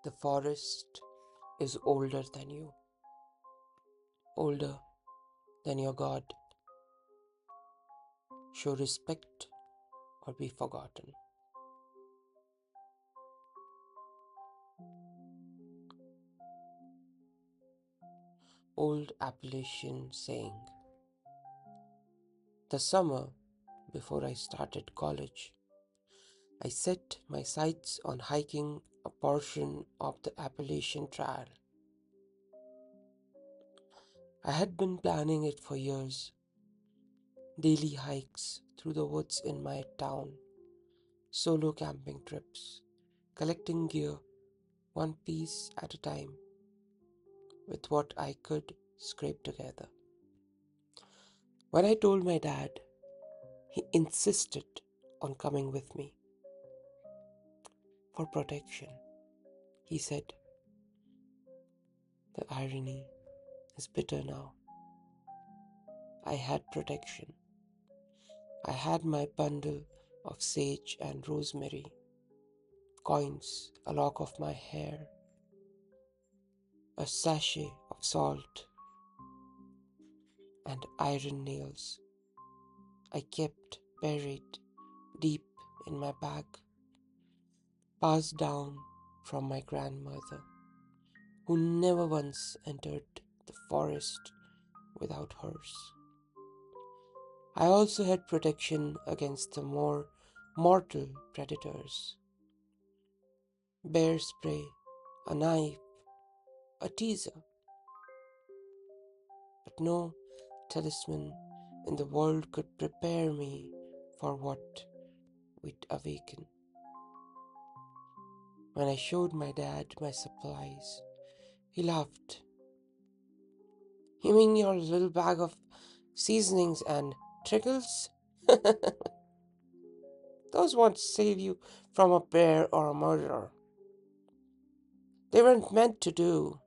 The forest is older than you, older than your God. Show respect or be forgotten. Old Appalachian saying. The summer before I started college, I set my sights on hiking a portion of the Appalachian Trail. I had been planning it for years, daily hikes through the woods in my town, solo camping trips, collecting gear one piece at a time with what I could scrape together. When I told my dad, he insisted on coming with me for protection. He said, the irony is bitter now. I had protection. I had my bundle of sage and rosemary, coins, a lock of my hair, a sachet of salt, and iron nails I kept buried deep in my bag, passed down from my grandmother, who never once entered the forest without hers. I also had protection against the more mortal predators: bear spray, a knife, a teaser, but no talisman in the world could prepare me for what would awaken. When I showed my dad my supplies, he laughed. You mean your little bag of seasonings and trickles? Those won't save you from a bear or a murderer. They weren't meant to do.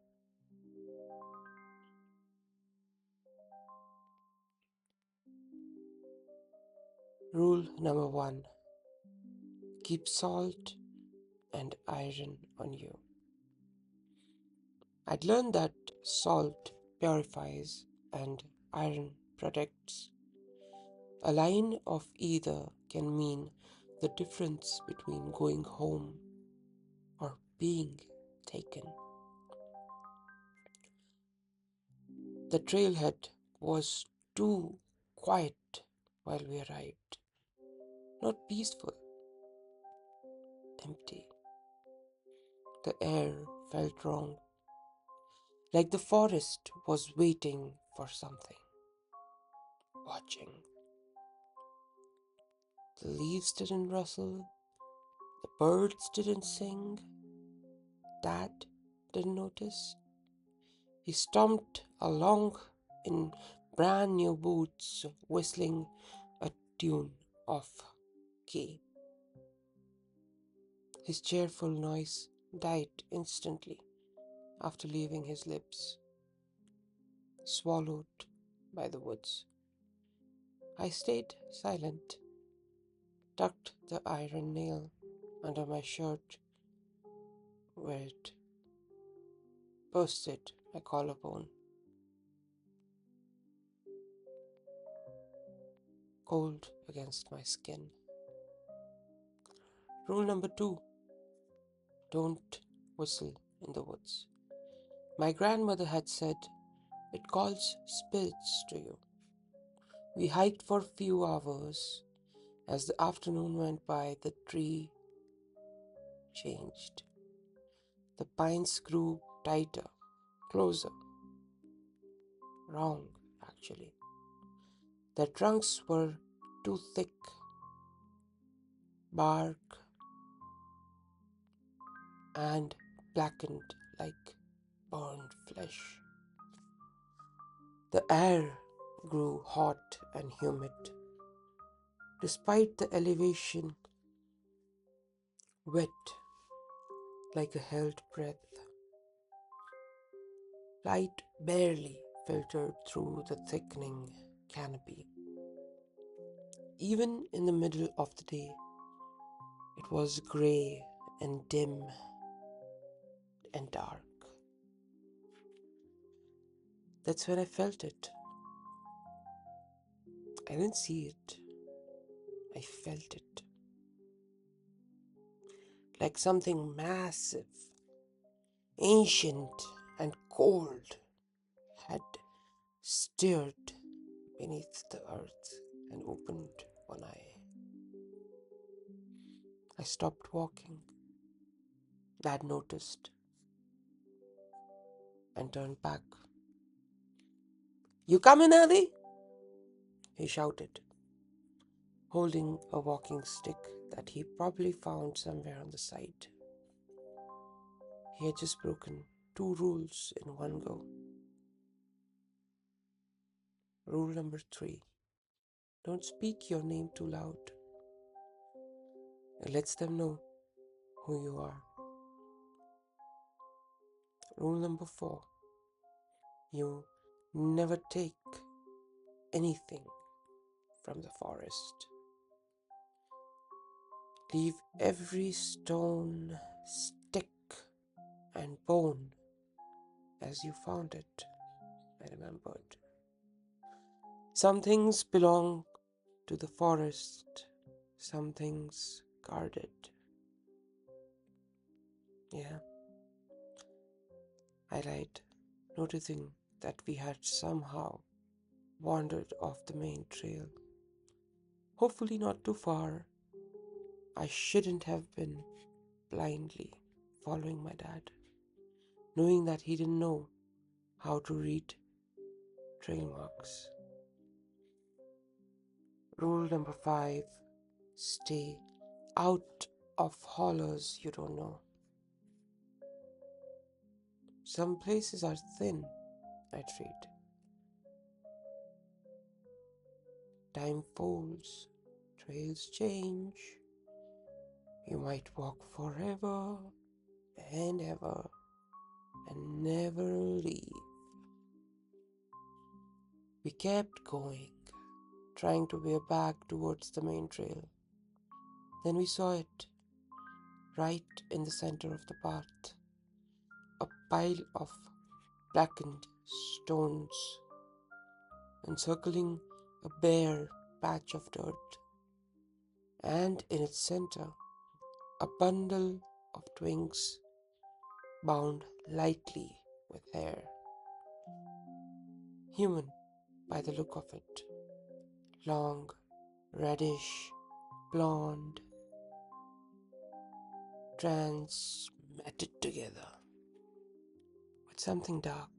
Rule number 1: keep salt and iron on you. I'd learned that salt purifies and iron protects. A line of either can mean the difference between going home or being taken. The trailhead was too quiet while we arrived. Not peaceful, empty. The air felt wrong, like the forest was waiting for something, watching. The leaves didn't rustle, the birds didn't sing. Dad didn't notice. He stomped along in brand new boots, whistling a tune of key. His cheerful noise died instantly after leaving his lips, swallowed by the woods. I stayed silent, tucked the iron nail under my shirt where it bursted my collarbone. Cold against my skin. Rule number 2: don't whistle in the woods. My grandmother had said it calls spirits to you. We hiked for a few hours. As the afternoon went by, the tree changed. The pines grew tighter, closer. Wrong, actually. Their trunks were too thick. Bark and blackened like burned flesh. The air grew hot and humid. Despite the elevation, wet like a held breath. Light barely filtered through the thickening canopy. Even in the middle of the day, it was grey and dim and dark. That's when I felt it. I didn't see it, I felt it. Like something massive, ancient, and cold had stirred beneath the earth and opened one eye. I stopped walking. Dad noticed and turned back. "You coming, early?" he shouted, holding a walking stick that he probably found somewhere on the side. He had just broken 2 rules in one go. Rule number 3: don't speak your name too loud. It lets them know who you are. Rule number 4: you never take anything from the forest. Leave every stone, stick, and bone as you found it, I remembered. Some things belong to the forest, some things guarded. Yeah, I lied, noticing that we had somehow wandered off the main trail. Hopefully not too far. I shouldn't have been blindly following my dad, knowing that he didn't know how to read trail marks. Rule number 5: stay out of hollers you don't know. Some places are thin, I'd read. Time folds, trails change. You might walk forever and ever and never leave. We kept going, trying to veer back towards the main trail. Then we saw it, right in the center of the path, a pile of blackened stones encircling a bare patch of dirt, and in its center, a bundle of twigs bound lightly with hair. Human by the look of it. Long, reddish, blonde, strands matted together with something dark.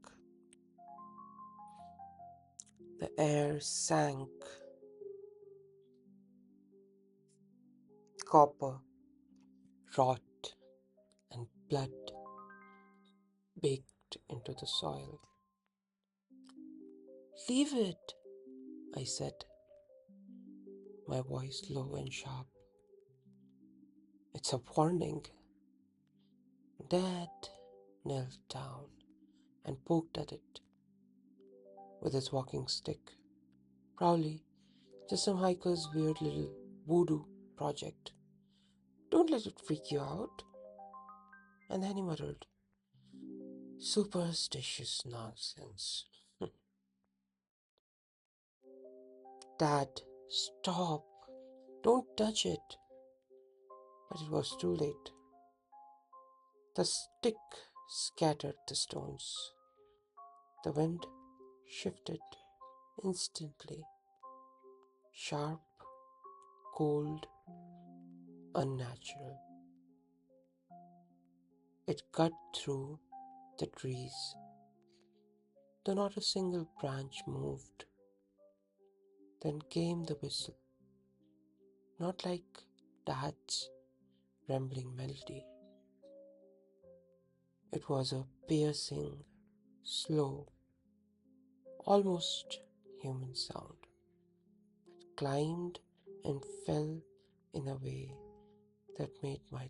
The air sank, copper, rot, and blood baked into the soil. "Leave it," I said, my voice low and sharp. "It's a warning." Dad knelt down and poked at it with his walking stick. Probably just some hiker's weird little voodoo project. "Don't let it freak you out." And then he muttered, "Superstitious nonsense." "Dad, stop. Don't touch it." But it was too late. The stick scattered the stones. The wind shifted instantly. Sharp, cold, unnatural. It cut through the trees, though not a single branch moved. Then came the whistle, not like Dad's rambling melody. It was a piercing, slow, almost human sound. It climbed and fell in a way that made my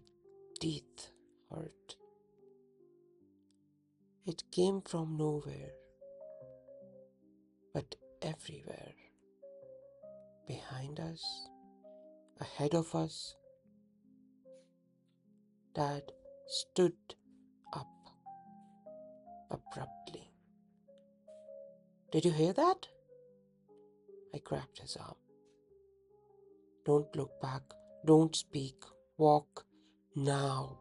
teeth hurt. It came from nowhere, but everywhere. behind us, ahead of us. Dad stood up abruptly. Did you hear that? I grabbed his arm. Don't look back. Don't speak. Walk now.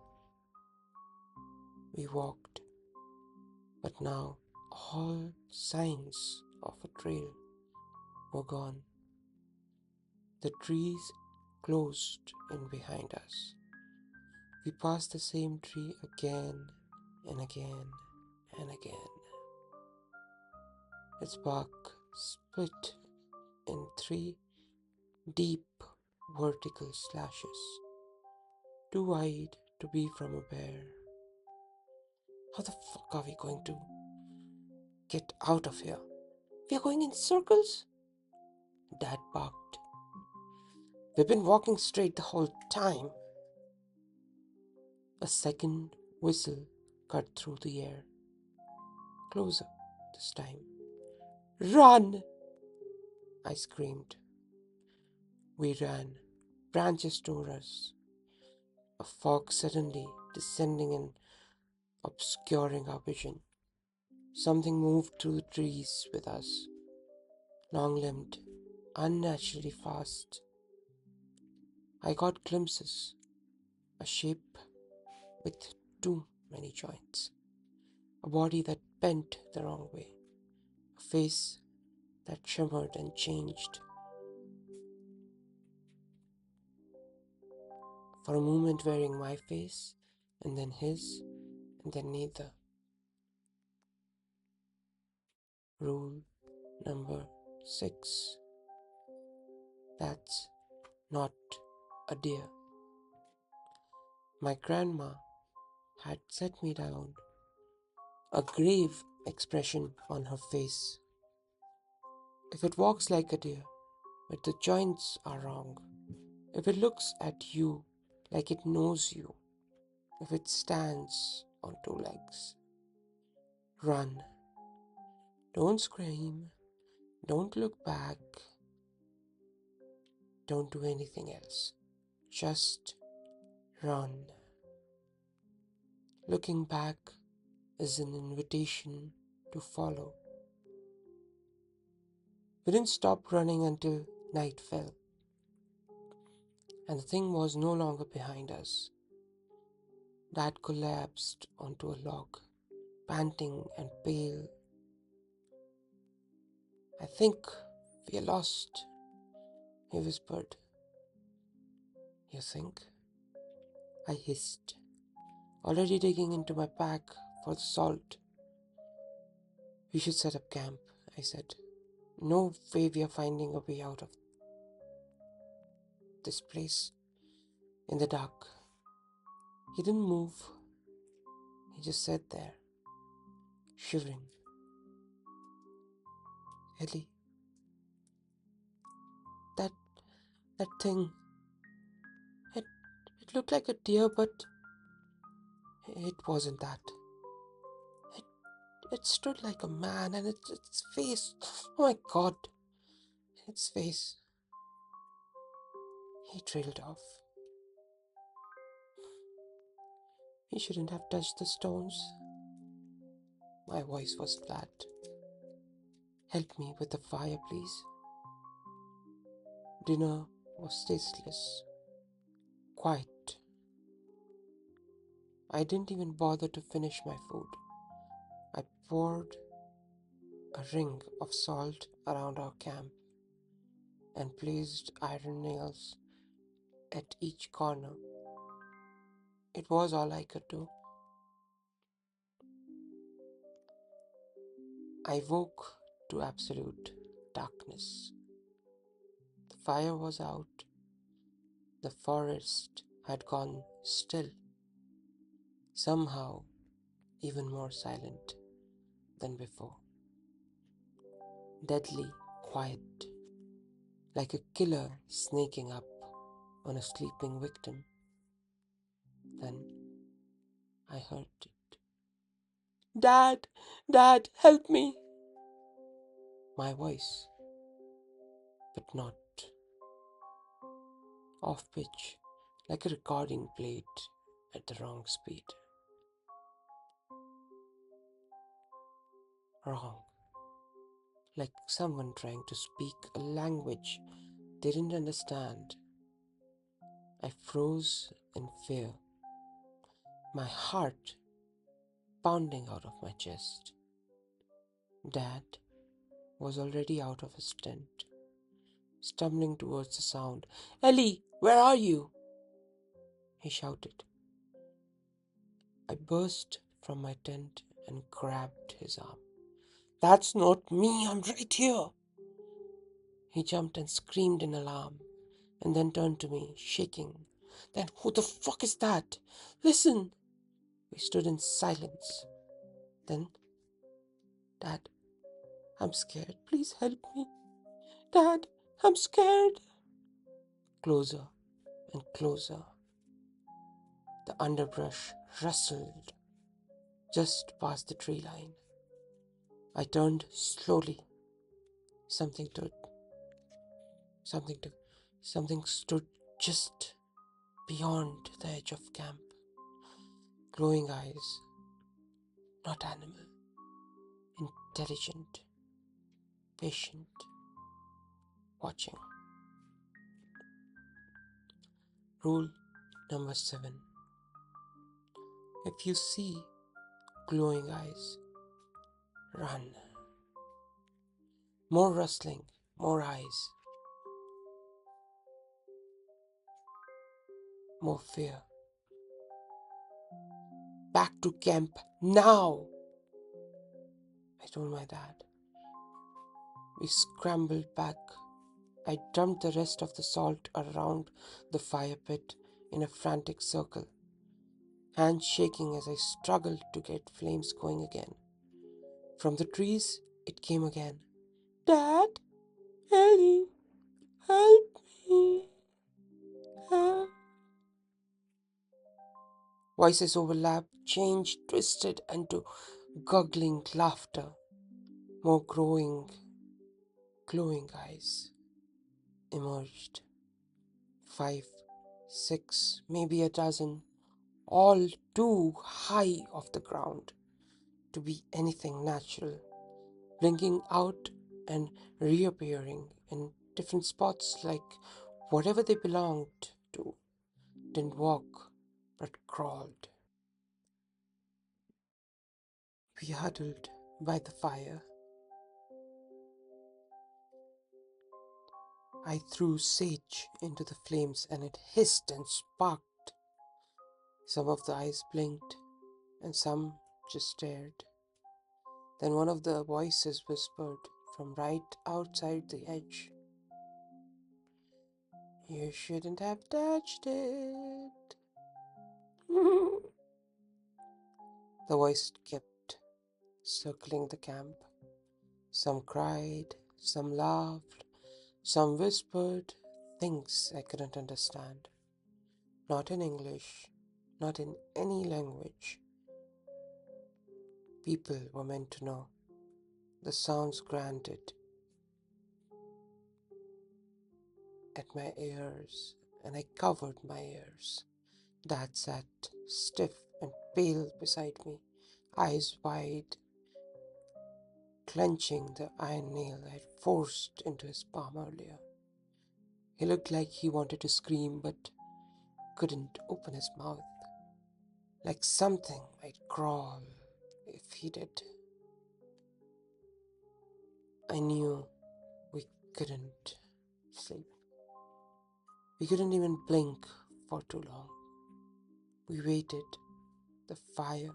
We walked, but now all signs of a trail were gone. The trees closed in behind us. We passed the same tree again and again and again. Its bark split in 3 deep vertical slashes, too wide to be from a bear. How the fuck are we going to get out of here? We are going in circles? Dad barked. We've been walking straight the whole time. A second whistle cut through the air. Closer this time. Run! I screamed. We ran. Branches tore us. A fog suddenly descending and obscuring our vision. Something moved through the trees with us. Long-limbed, unnaturally fast. I got glimpses. A shape with too many joints. A body that bent the wrong way. A face that shimmered and changed. For a moment wearing my face, and then his, and then neither. Rule number 6. That's not a deer. My grandma had set me down, a grave expression on her face. If it walks like a deer, but the joints are wrong, if it looks at you like it knows you, if it stands on 2 legs, run. Don't scream, don't look back, don't do anything else. Just run. Looking back is an invitation to follow. We didn't stop running until night fell, and the thing was no longer behind us. Dad collapsed onto a log, panting and pale. I think we are lost, he whispered. You think? I hissed, already digging into my pack for the salt. We should set up camp, I said. No way we are finding a way out of this place in the dark. He didn't move. He just sat there, shivering. Ellie, that thing, it looked like a deer, but it wasn't that. It stood like a man, and its face, oh my God, its face. He trailed off. He shouldn't have touched the stones. My voice was flat. Help me with the fire, please. Dinner was tasteless, quiet. I didn't even bother to finish my food. I poured a ring of salt around our camp and placed iron nails at each corner. It was all I could do. I woke to absolute darkness. The fire was out. The forest had gone still, somehow even more silent than before. Deadly quiet, like a killer sneaking up on a sleeping victim. Then I heard it. Dad! Dad, help me! My voice, but not off pitch, like a recording played at the wrong speed. Wrong, like someone trying to speak a language they didn't understand. I froze in fear, my heart pounding out of my chest. Dad was already out of his tent, stumbling towards the sound. "Ellie, where are you?" he shouted. I burst from my tent and grabbed his arm. "That's not me, I'm right here." He jumped and screamed in alarm, and then turned to me, shaking. "Then who the fuck is that? Listen!" We stood in silence. Then, "Dad, I'm scared. Please help me. Dad, I'm scared." Closer and closer. The underbrush rustled just past the tree line. I turned slowly. Something stood, something took, something stood just beyond the edge of camp. Glowing eyes, not animal, intelligent, patient, watching. Rule number 7. If you see glowing eyes, run. More rustling, more eyes, more fear. Back to camp now, I told my dad. We scrambled back. I dumped the rest of the salt around the fire pit in a frantic circle, hands shaking as I struggled to get flames going again. From the trees, it came again. "Dad, Ellie, help me, help." Voices overlapped, changed, twisted into gurgling laughter. More glowing eyes emerged. 5, 6, maybe a dozen, all too high off the ground to be anything natural, blinking out and reappearing in different spots like whatever they belonged to didn't walk but crawled. We huddled by the fire. I threw sage into the flames and it hissed and sparked. Some of the eyes blinked and some just stared. Then one of the voices whispered from right outside the edge, "You shouldn't have touched it." The voice kept circling the camp. Some cried, some laughed, some whispered things I couldn't understand. Not in English, not in any language people were meant to know. The sounds granted at my ears, and I covered my ears. Dad sat stiff and pale beside me, eyes wide, clenching the iron nail I had forced into his palm earlier. He looked like he wanted to scream but couldn't open his mouth, like something might crawl if he did. I knew we couldn't sleep. We couldn't even blink for too long. We waited, the fire,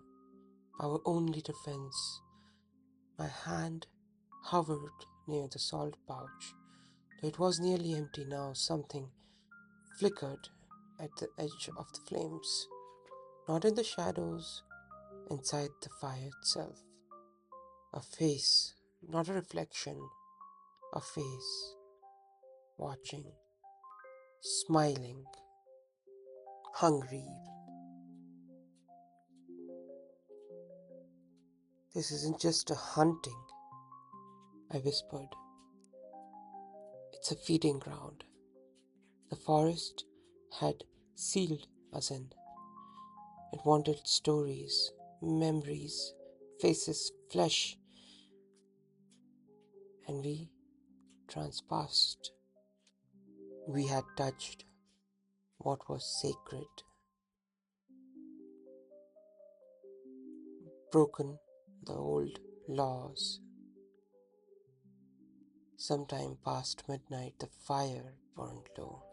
our only defense. My hand hovered near the salt pouch. It was nearly empty now. Something flickered at the edge of the flames, not in the shadows, inside the fire itself. A face, not a reflection, a face, watching, smiling, hungry. "This isn't just a hunting," I whispered. "It's a feeding ground." The forest had sealed us in. It wanted stories, memories, faces, flesh, and we transpassed. We had touched what was sacred, broken the old laws. Sometime past midnight, the fire burned low,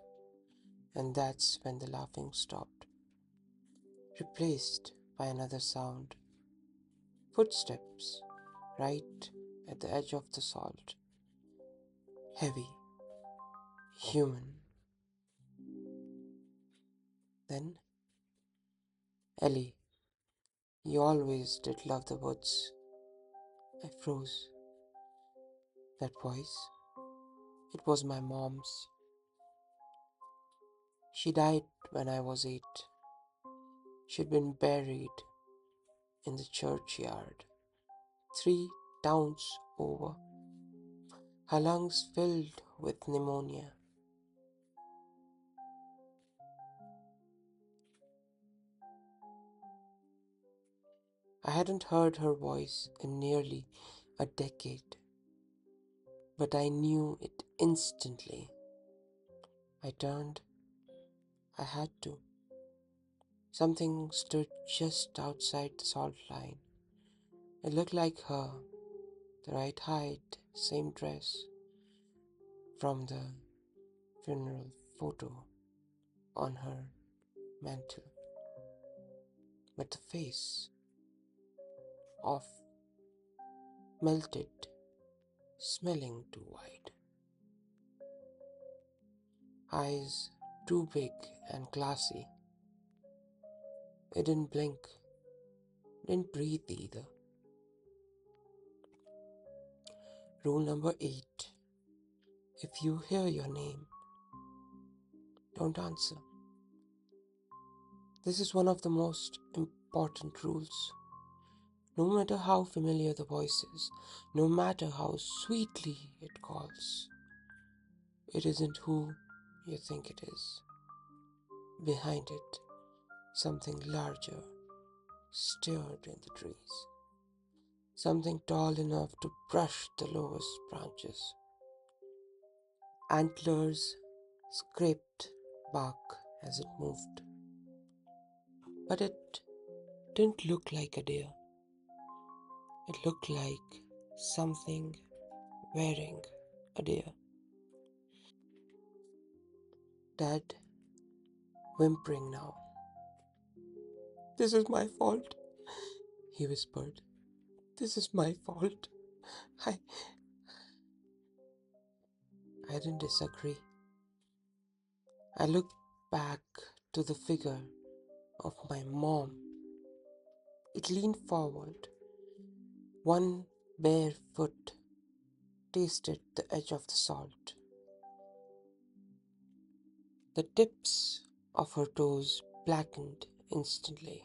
and that's when the laughing stopped, replaced by another sound. Footsteps right at the edge of the salt, heavy, human. Then, Ellie, you always did love the woods. I froze. That voice, it was my mom's. She died when I was 8. She'd been buried in the churchyard, 3 towns over, her lungs filled with pneumonia. I hadn't heard her voice in nearly a decade, but I knew it instantly. I turned. I had to. Something stood just outside the salt line. It looked like her, the right height, same dress from the funeral photo on her mantle, but the face of melted, smelling too wide, eyes too big and glassy. It didn't blink, didn't breathe either. Rule number 8. If you hear your name, don't answer. This is one of the most important rules. No matter how familiar the voice is, no matter how sweetly it calls, it isn't who you think it is. Behind it, something larger stirred in the trees, something tall enough to brush the lowest branches. Antlers scraped bark as it moved, but it didn't look like a deer. It looked like something wearing a deer. Dad, whimpering now. This is my fault, he whispered. This is my fault. I, I didn't disagree. I looked back to the figure of my mom. It leaned forward, one bare foot tasted the edge of the salt. The tips of her toes blackened instantly.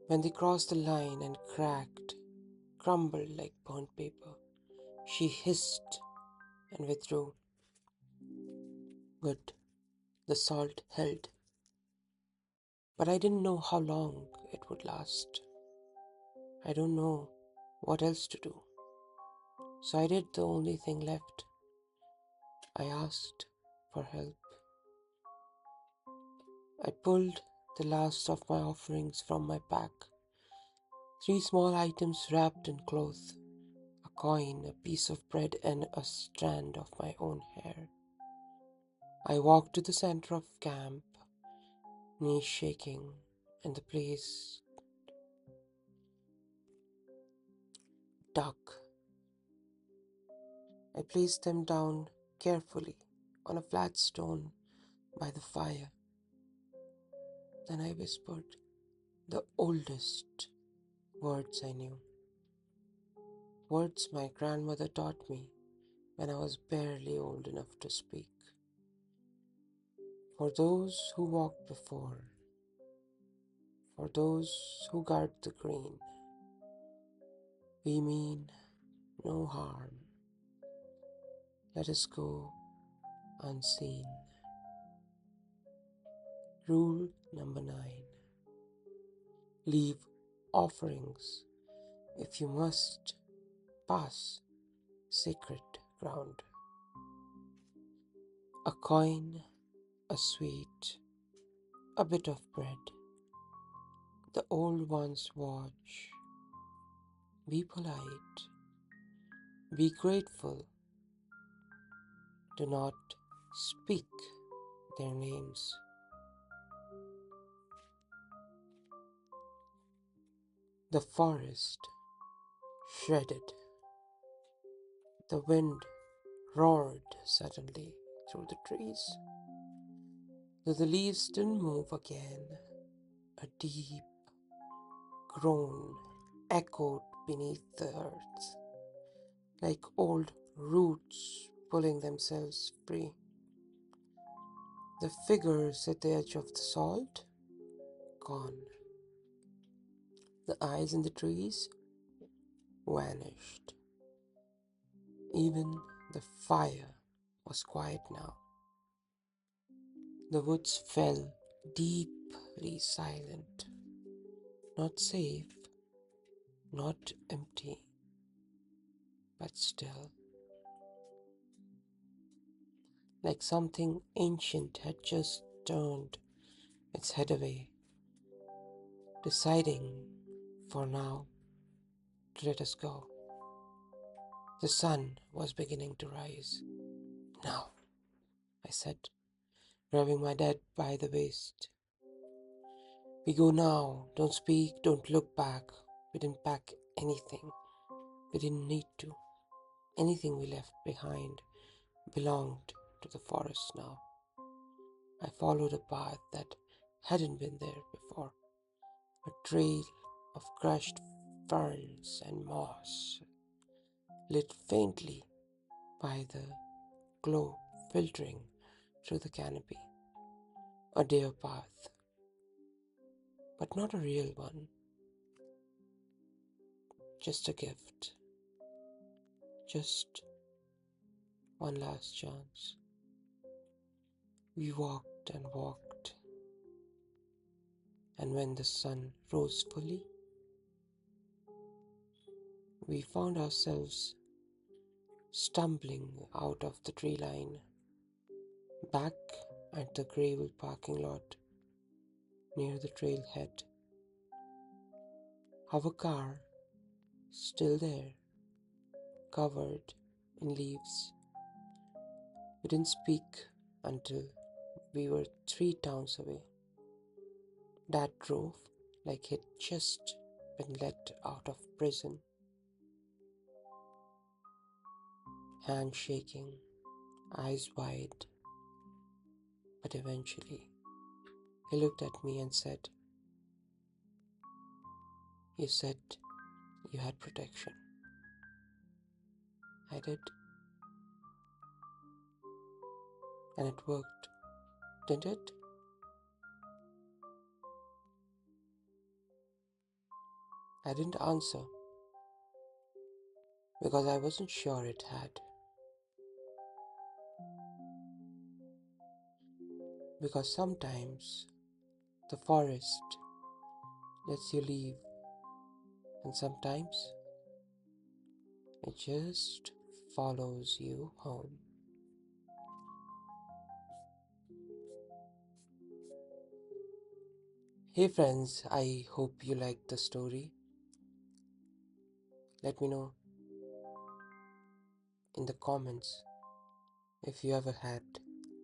When they crossed the line and cracked, crumbled like burnt paper, she hissed and withdrew. Good, the salt held, but I didn't know how long it would last. I don't know what else to do. So I did the only thing left. I asked for help. I pulled the last of my offerings from my pack. 3 small items wrapped in cloth, a coin, a piece of bread, and a strand of my own hair. I walked to the center of camp, knees shaking, and the place dark. I placed them down carefully on a flat stone by the fire. Then I whispered the oldest words I knew, words my grandmother taught me when I was barely old enough to speak. For those who walk before, for those who guard the green, we mean no harm. Let us go unseen. Rule number 9: leave offerings if you must pass sacred ground. A coin, a sweet, a bit of bread. The old ones watch. Be polite. Be grateful. Do not speak their names. The forest shredded. The wind roared suddenly through the trees. Though the leaves didn't move again, a deep groan echoed beneath the earth, like old roots pulling themselves free. The figures at the edge of the salt, gone. The eyes in the trees vanished. Even the fire was quiet now. The woods fell deeply silent, not safe, not empty, but still, like something ancient had just turned its head away, deciding for now to let us go. The sun was beginning to rise. Now, I said, grabbing my dad by the waist. We go now. Don't speak, don't look back. We didn't pack anything. We didn't need to. Anything we left behind belonged to the forest now. I followed a path that hadn't been there before, a trail of crushed ferns and moss, lit faintly by the glow filtering through the canopy. A deer path, but not a real one, just a gift, just one last chance. We walked and walked, and when the sun rose fully, we found ourselves stumbling out of the tree line, back at the gravel parking lot near the trailhead. Our car still there, covered in leaves. We didn't speak until we were 3 towns away. Dad drove like he'd just been let out of prison, hands shaking, eyes wide. But eventually, he looked at me and said, "You said you had protection." I did, and it worked, didn't it? I didn't answer because I wasn't sure it had. Because sometimes the forest lets you leave, and sometimes it just follows you home. Hey friends, I hope you liked the story. Let me know in the comments if you ever had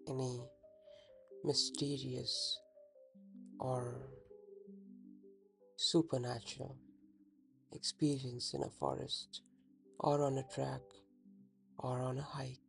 any mysterious or supernatural experience in a forest or on a track or on a hike.